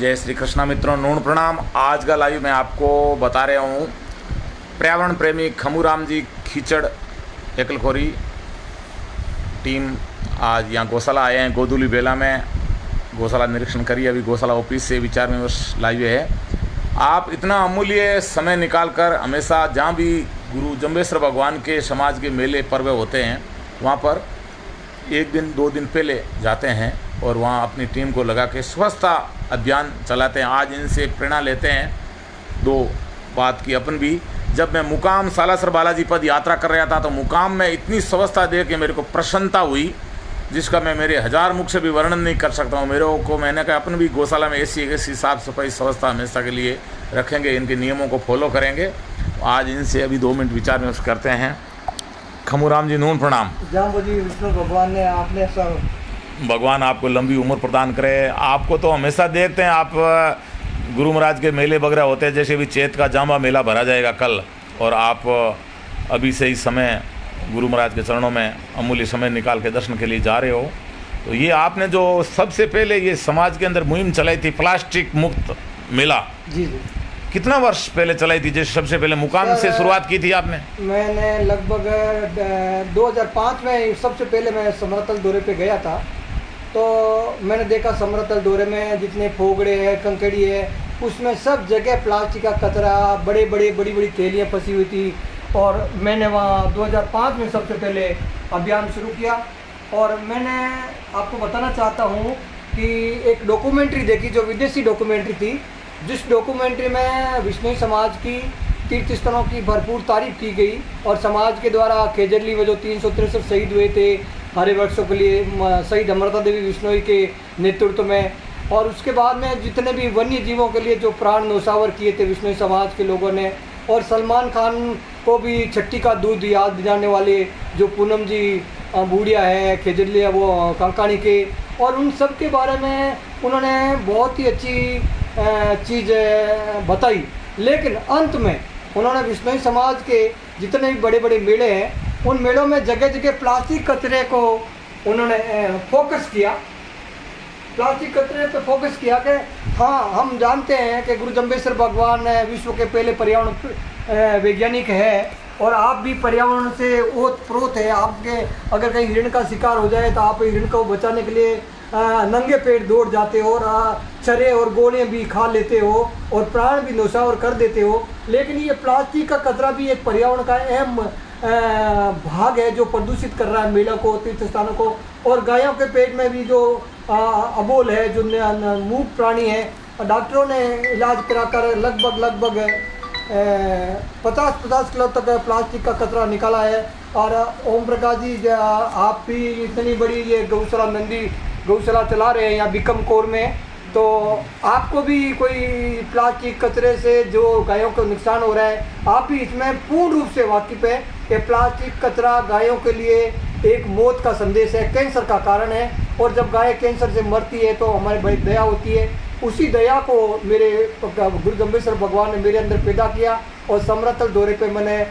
जय श्री कृष्णा मित्रों, नून प्रणाम। आज का लाइव मैं आपको बता रहा हूँ पर्यावरण प्रेमी खमूराम जी खीचड़ एकलखोरी टीम आज यहाँ गौशाला आए हैं। गोदुली बेला में गौशाला निरीक्षण करिए। अभी गौशाला ऑफिस से विचार विमर्श लाइव है। आप इतना अमूल्य समय निकाल कर हमेशा जहाँ भी गुरु जम्बेश्वर भगवान के समाज के मेले पर्व होते हैं वहाँ पर एक दिन दो दिन पहले जाते हैं और वहाँ अपनी टीम को लगा के स्वच्छता अभियान चलाते हैं। आज इनसे एक प्रेरणा लेते हैं। दो बात की अपन भी, जब मैं मुकाम सालासर बालाजी पद यात्रा कर रहा था तो मुकाम में इतनी स्वच्छता देख के मेरे को प्रसन्नता हुई जिसका मैं मेरे हजार मुख से भी वर्णन नहीं कर सकता हूँ। मेरे को मैंने कहा अपन भी गौशाला में ऐसी साफ सफाई व्यवस्था हमेशा के लिए रखेंगे, इनके नियमों को फॉलो करेंगे। आज इनसे अभी 2 मिनट विचार विमर्श करते हैं। खमूराम जी नून प्रणाम। जाम्बो जी, विष्णु भगवान ने आपने सब भगवान आपको लंबी उम्र प्रदान करे। आपको तो हमेशा देखते हैं, आप गुरु महाराज के मेले वगैरह होते हैं, जैसे भी चैत का जामा मेला भरा जाएगा कल, और आप अभी से इस समय गुरु महाराज के चरणों में अमूल्य समय निकाल के दर्शन के लिए जा रहे हो। तो ये आपने जो सबसे पहले ये समाज के अंदर मुहिम चलाई थी प्लास्टिक मुक्त मेला, जी जी, कितना वर्ष पहले चलाई थी? जैसे सबसे पहले मुकाम से शुरुआत की थी आपने? मैंने लगभग 2005 में सबसे पहले मैं समरतल दौरे पे गया था। तो मैंने देखा समरतल दौरे में जितने फोगड़े हैं, कंकड़ी है, उसमें सब जगह प्लास्टिक का कचरा, बड़ी बड़ी थैलियाँ फंसी हुई थी। और मैंने वहाँ 2005 में सबसे पहले अभियान शुरू किया। और मैंने आपको बताना चाहता हूँ कि एक डॉक्यूमेंट्री देखी जो विदेशी डॉक्यूमेंट्री थी, जिस डॉक्यूमेंट्री में विष्णु समाज की तीर्थ स्थलों की भरपूर तारीफ की गई और समाज के द्वारा खेजरली में जो 363 शहीद हुए थे हरे वृक्षों के लिए, शहीद अमृता देवी बिश्नोई के नेतृत्व में, और उसके बाद में जितने भी वन्य जीवों के लिए जो प्राण न्यौछावर किए थे विष्णु समाज के लोगों ने, और सलमान खान को भी छट्टी का दूध याद दिलाने वाले जो पूनम जी बूढ़िया है खेजरली वो कांकाणी के, और उन सब के बारे में उन्होंने बहुत ही अच्छी चीज़ बताई। लेकिन अंत में उन्होंने विष्णु समाज के जितने भी बड़े बड़े मेले हैं उन मेलों में जगह जगह प्लास्टिक कचरे को उन्होंने फोकस किया, प्लास्टिक कचरे पे फोकस किया कि हाँ, हम जानते हैं कि गुरु जम्बेश्वर भगवान विश्व के पहले पर्यावरण वैज्ञानिक है और आप भी पर्यावरण से ओतप्रोत है। आपके अगर कहीं हिरण का शिकार हो जाए तो आप हिरण को बचाने के लिए नंगे पेट दौड़ जाते हो और चरे और गोलियां भी खा लेते हो और प्राण भी न्यौछावर कर देते हो। लेकिन ये प्लास्टिक का कचरा भी एक पर्यावरण का अहम भाग है जो प्रदूषित कर रहा है मेला को, तीर्थ स्थानों को। और गायों के पेट में भी जो अबोल है, जो मूक प्राणी है, डॉक्टरों ने इलाज कराकर लगभग 50 किलो तक प्लास्टिक का कचरा निकाला है। और ओम प्रकाश जी, आप भी इतनी बड़ी ये गौशाला नंदी गौशाला चला रहे हैं यहाँ बिकमकोर में, तो आपको भी कोई प्लास्टिक कचरे से जो गायों को नुकसान हो रहा है, आप भी इसमें पूर्ण रूप से वाकिफ है कि प्लास्टिक कचरा गायों के लिए एक मौत का संदेश है, कैंसर का कारण है। और जब गाय कैंसर से मरती है तो हमारी बड़ी दया होती है। उसी दया को मेरे गुरु जम्बेश्वर भगवान ने मेरे अंदर पैदा किया। और समरतल दौरे पे मैंने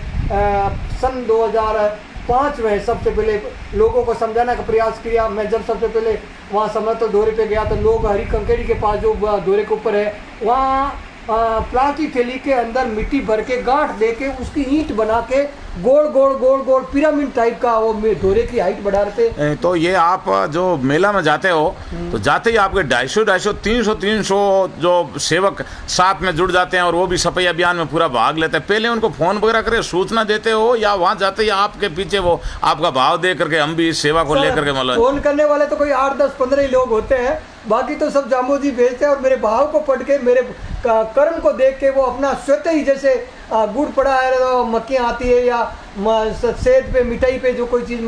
सन 2005 में सबसे पहले लोगों को समझाने का प्रयास किया। मैं जब सबसे पहले वहाँ समरतल दौरे पे गया तो लोग हरी कंकड़ी के पास जो दौरे के ऊपर है वहाँ प्लास्टिक थैली के अंदर मिट्टी भर के गांठ दे के उसकी ईंट बना के गोल पिरामिड टाइप का वो दौरे की हाइट बढ़ा रहे थे। तो ये आप जो मेला में जाते हो तो जाते ही आपके 250, 300 जो सेवक साथ में जुड़ जाते हैं और वो भी सफाई अभियान में पूरा भाग लेते हैं। पहले उनको फोन वगैरह करके सूचना देते हो या वहाँ जाते ही आपके पीछे वो आपका भाव दे करके हम भी इस सेवा को लेकर के मतलब? फोन करने वाले तो कोई 8, 10, 15 ही लोग होते हैं, बाकी तो सब जाम्बो जी भेजते हैं। और मेरे भाव को पढ़ के, मेरे कर्म को देख के वो अपना स्वतः ही, जैसे गुड़ पड़ा है तो मक्खियाँ आती है, या सेहत पे मिठाई पे जो कोई चीज़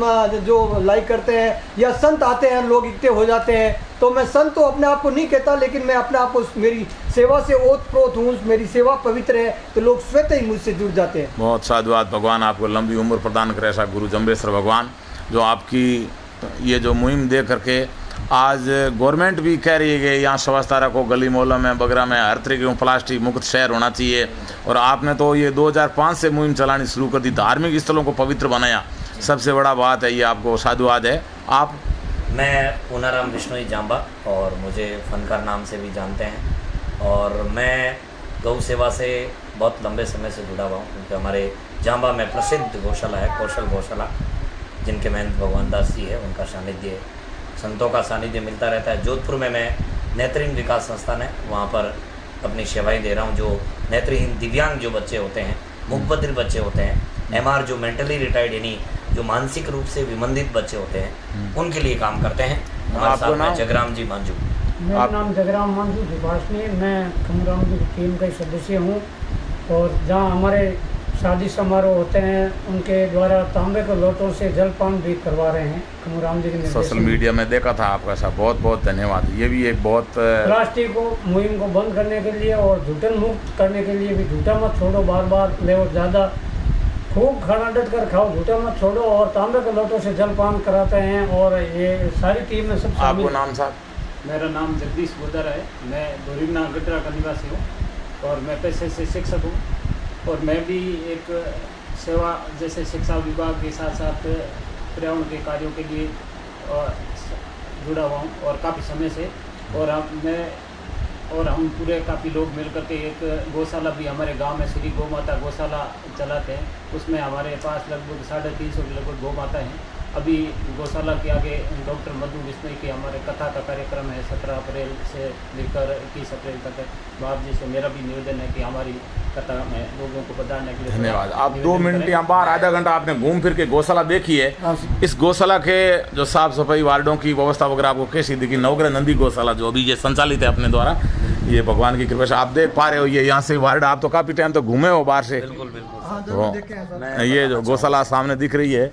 जो लाइक करते हैं, या संत आते हैं लोग इकट्ठे हो जाते हैं। तो मैं संत तो अपने आप को नहीं कहता, लेकिन मैं अपने आप को मेरी सेवा से ओतप्रोत हूँ, मेरी सेवा पवित्र है, तो लोग स्वतः ही मुझसे जुड़ जाते हैं। बहुत साधुवाद। भगवान आपको लंबी उम्र प्रदान करे ऐसा गुरु जम्बेश्वर भगवान, जो आपकी ये जो मुहिम दे करके आज गवर्नमेंट भी कह रही है कि यहाँ स्वच्छता रखो, गली मोहल्लों में वगैरह में हर तरीके का प्लास्टिक मुक्त शहर होना चाहिए। और आपने तो ये 2005 से मुहिम चलानी शुरू कर दी, धार्मिक स्थलों को पवित्र बनाया, सबसे बड़ा बात है ये, आपको साधुवाद है। आप? मैं पूनाराम बिश्नोई जांबा और मुझे फनकार नाम से भी जानते हैं। और मैं गौ सेवा से बहुत लंबे समय से जुड़ा हुआ हूँ, क्योंकि हमारे जांबा में प्रसिद्ध गौशाला है, कौशल गौशाला, जिनके महंत भगवान दास जी है, उनका सानिध्य, संतों का सानिध्य मिलता रहता है। जोधपुर में मैं नेत्रहीन विकास संस्थान है, वहाँ पर अपनी सेवाएं दे रहा हूँ। जो नेत्रहीन दिव्यांग जो बच्चे होते हैं, मुखबधिर बच्चे होते हैं, MR जो मेंटली रिटायर्ड यानी जो मानसिक रूप से विमंदित बच्चे होते हैं, उनके लिए काम करते हैं। हमारे साथ में जगराम जी मांझू। मेरा नाम जगराम मांझू विभाषणी, मैं खमूराम जी की टीम का सदस्य हूँ। और जहाँ हमारे शादी समारोह होते हैं, उनके द्वारा तांबे के लोटों से जलपान भी करवा रहे हैं खमूराम जी के निर्देश। सोशल मीडिया में देखा था आपका साहब, बहुत बहुत धन्यवाद। ये भी एक बहुत प्लास्टिक को मुहिम को बंद करने के लिए और झूठन मुक्त करने के लिए भी, झूठा मत छोड़ो, बार बार ले और ज़्यादा खूब खाना डट कर खाओ, झूठा मत छोड़ो, और तांबे के लोटों से जलपान कराते हैं। और ये सारी टीम में सब आपको नाम साहब? मेरा नाम जगदीश गोदर है, मैं दोरिना गटरा का निवासी हूँ और मैं पेशे से शिक्षक हूँ। और मैं भी एक सेवा जैसे शिक्षा विभाग के साथ साथ पर्यावरण के कार्यों के लिए जुड़ा हुआ हूँ और काफ़ी समय से। और हम पूरे काफ़ी लोग मिल कर के एक गौशाला भी हमारे गांव में श्री गौ माता गौशाला चलाते हैं। उसमें हमारे पास लगभग 350 के लगभग गौ माता हैं। अभी गौशाला के आगे डॉक्टर मधु बिश्नोई के हमारे कथा का कार्यक्रम है 17 अप्रैल से लेकर 21 अप्रैल तक। बाप जी से मेरा भी निवेदन है कि हमारी कथा में लोगों को बताने के लिए धन्यवाद। आप 2 मिनट यहाँ बाहर आधा घंटा आपने घूम फिर के गौशाला देखी है। इस गौशाला के जो साफ सफाई वार्डों की व्यवस्था वगैरह आपको कैसी दिखी? नवग्रह नंदी गौशाला जो अभी ये संचालित है अपने द्वारा, ये भगवान की कृपा से आप देख पा रहे हो। ये यहाँ से वार्ड, आप तो काफी टाइम तो घूमे हो बाहर से। बिल्कुल बिल्कुल। तो ये जो गौशाला सामने दिख रही है,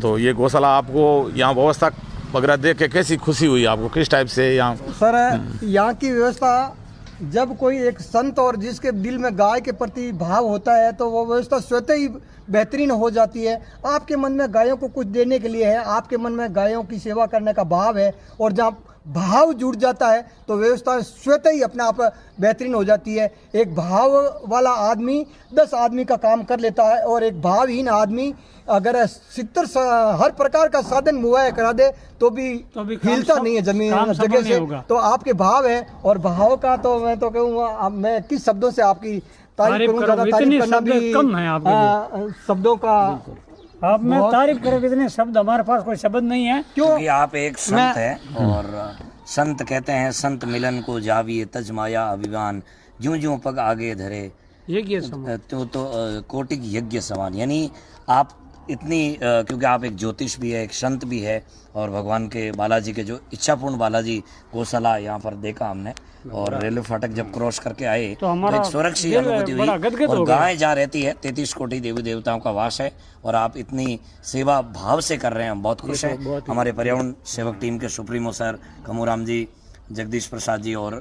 तो ये गौशाला आपको यहाँ व्यवस्था वगैरह देख के कैसी खुशी हुई आपको? किस टाइप से यहाँ? सर, यहाँ की व्यवस्था, जब कोई एक संत और जिसके दिल में गाय के प्रति भाव होता है तो वो व्यवस्था स्वतः ही बेहतरीन हो जाती है। आपके मन में गायों को कुछ देने के लिए है, आपके मन में गायों की सेवा करने का भाव है, और जहाँ भाव जुड़ जाता है तो व्यवस्था स्वतः ही अपने आप बेहतरीन हो जाती है। एक भाव वाला आदमी 10 आदमी का काम कर लेता है, और एक भावहीन आदमी अगर 70 हर प्रकार का साधन मुहैया करा दे तो भी हिलता नहीं है जमीन जगह से। तो आपके भाव है, और भाव का तो मैं तो कहूँगा, मैं किस शब्दों से आपकी तारीफ करूँ, ज़्यादा तारीफ करना भी कम है आपके शब्दों का। आप में तारीफ करें इतने शब्द, हमारे पास कोई शब्द नहीं है। क्योंकि आप एक संत है, और संत कहते हैं संत मिलन को जाविए तज माया अभिमान, ज्यों ज्यों पग आगे धरे यज्ञ तो कोटिक यज्ञ समान। यानी आप इतनी क्योंकि आप एक ज्योतिष भी है, एक संत भी है, और भगवान के बालाजी के जो इच्छापूर्ण बालाजी गौशाला यहाँ पर देखा हमने, और रेलवे फाटक जब क्रॉस करके आए तो एक सुरक्षित अनुभूति हुई। और गाय जहाँ रहती है 33 कोटि देवी देवताओं का वास है, और आप इतनी सेवा भाव से कर रहे हैं, हम बहुत खुश हैं। हमारे पर्यावरण सेवक टीम के सुप्रीमो सर खमूराम जी, जगदीश प्रसाद जी और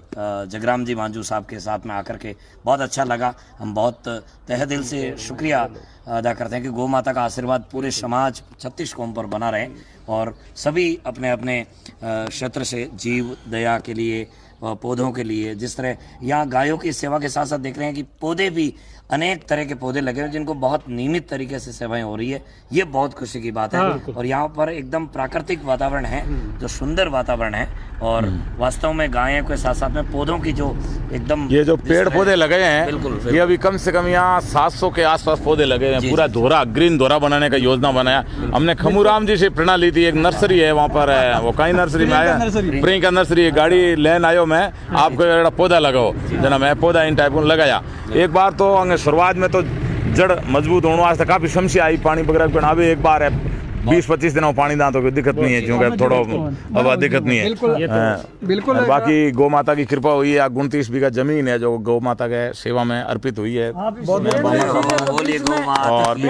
जगराम जी मांझू साहब के साथ में आकर के बहुत अच्छा लगा। हम बहुत तहे दिल से शुक्रिया अदा करते हैं कि गौ माता का आशीर्वाद पूरे समाज 36 कौम पर बना रहे, और सभी अपने अपने क्षेत्र से जीव दया के लिए, पौधों के लिए, जिस तरह यहाँ गायों की सेवा के साथ साथ देख रहे हैं कि पौधे भी अनेक तरह के पौधे लगे हैं जिनको बहुत नियमित तरीके से सेवाएं हो रही है, ये बहुत खुशी की बात है। और यहाँ पर एकदम प्राकृतिक वातावरण है, जो सुंदर वातावरण है, और वास्तव में गायों के साथ साथ में पौधों की जो एकदम ये जो पेड़ पौधे लगे हैं, बिल्कुल ये अभी कम से कम यहाँ 700 के आसपास पौधे लगे हैं। पूरा धोरा, ग्रीन धोरा बनाने का योजना बनाया हमने। खमूराम जी से प्रेरणा ली थी। एक नर्सरी है वहाँ पर, वो कहीं नर्सरी में आया, प्रियंका नर्सरी, गाड़ी लेन आयो मैं, आपको एक पौधा लगाओ जना, मैं पौधा इन टाइप लगाया। एक बार तो शुरुआत में तो जड़ मजबूत होने वास्ते काफी समस्या आई, पानी वगैरह पीना। अभी एक बार है 20-25 दिनों पानी दां तो कोई दिक्कत नहीं है, क्योंकि थोड़ा अब दिक्कत नहीं है। बिल्कुल। बाकी गौ माता की कृपा हुई है। 29 बीघा जमीन है जो गौ माता के सेवा में अर्पित हुई है। और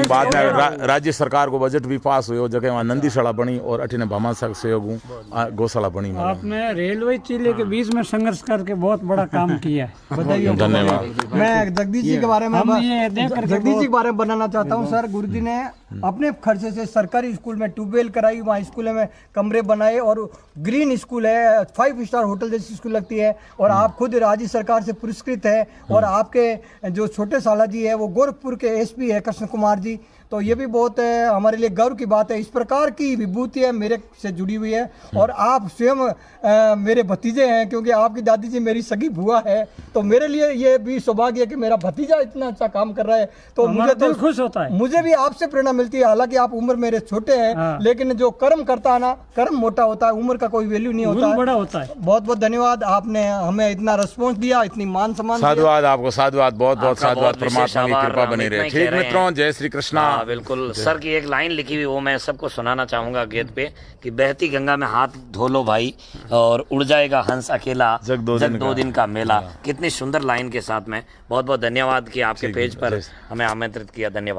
बाद में राज्य सरकार को बजट भी पास हुई, जगह वहाँ नंदीशाला बनी, और अठिने भामाशाह सहयोग गौशाला बनी। आपने रेलवे चिल्ले के बीच में संघर्ष करके बहुत बड़ा काम किया है, बताइए। धन्यवाद। मैं जगदीश जी के बारे में बनाना चाहता हूँ। सर, गुरु जी ने अपने खर्चे से सरकारी स्कूल में ट्यूबवेल कराई, वहाँ स्कूल में कमरे बनाए, और ग्रीन स्कूल है, 5 स्टार होटल जैसी स्कूल लगती है। और आप खुद राज्य सरकार से पुरस्कृत है। और आपके जो छोटे साला जी है वो गोरखपुर के SP है, कृष्ण कुमार जी, तो ये भी बहुत हमारे लिए गर्व की बात है। इस प्रकार की विभूति है मेरे से जुड़ी हुई है और आप स्वयं मेरे भतीजे हैं, क्योंकि आपकी दादी जी मेरी सगी बुआ है। तो मेरे लिए ये भी सौभाग्य है कि मेरा भतीजा इतना अच्छा काम कर रहा है। तो मुझे दिल खुश होता है। मुझे भी आपसे प्रेरणा मिलती है। हालांकि आप उम्र मेरे छोटे हैं, लेकिन जो कर्म करता है ना, कर्म मोटा होता है, उम्र का कोई वैल्यू नहीं होता है। बड़ा होता है। बहुत बहुत धन्यवाद, आपने हमें इतना रिस्पॉन्स दिया, इतनी मान सम्मान दिया। साधुवाद आपको, साधुवाद, बहुत बहुत आपका साधुवाद। बहुत विशेष परमात्मा की आभार, कृपा हम बनी इतना रहे। ही ठीक कह रहे मित्रों, हैं। जय श्री कृष्णा। हाँ बिल्कुल। सर की एक लाइन लिखी हुई वो मैं सबको सुनाना चाहूंगा गेट पे कि बहती गंगा में हाथ धो लो भाई और उड़ जाएगा हंस अकेला, जग दो दिन का मेला। कितनी सुंदर लाइन के साथ में बहुत बहुत धन्यवाद कि आपके पेज पर हमें आमंत्रित किया। धन्यवाद।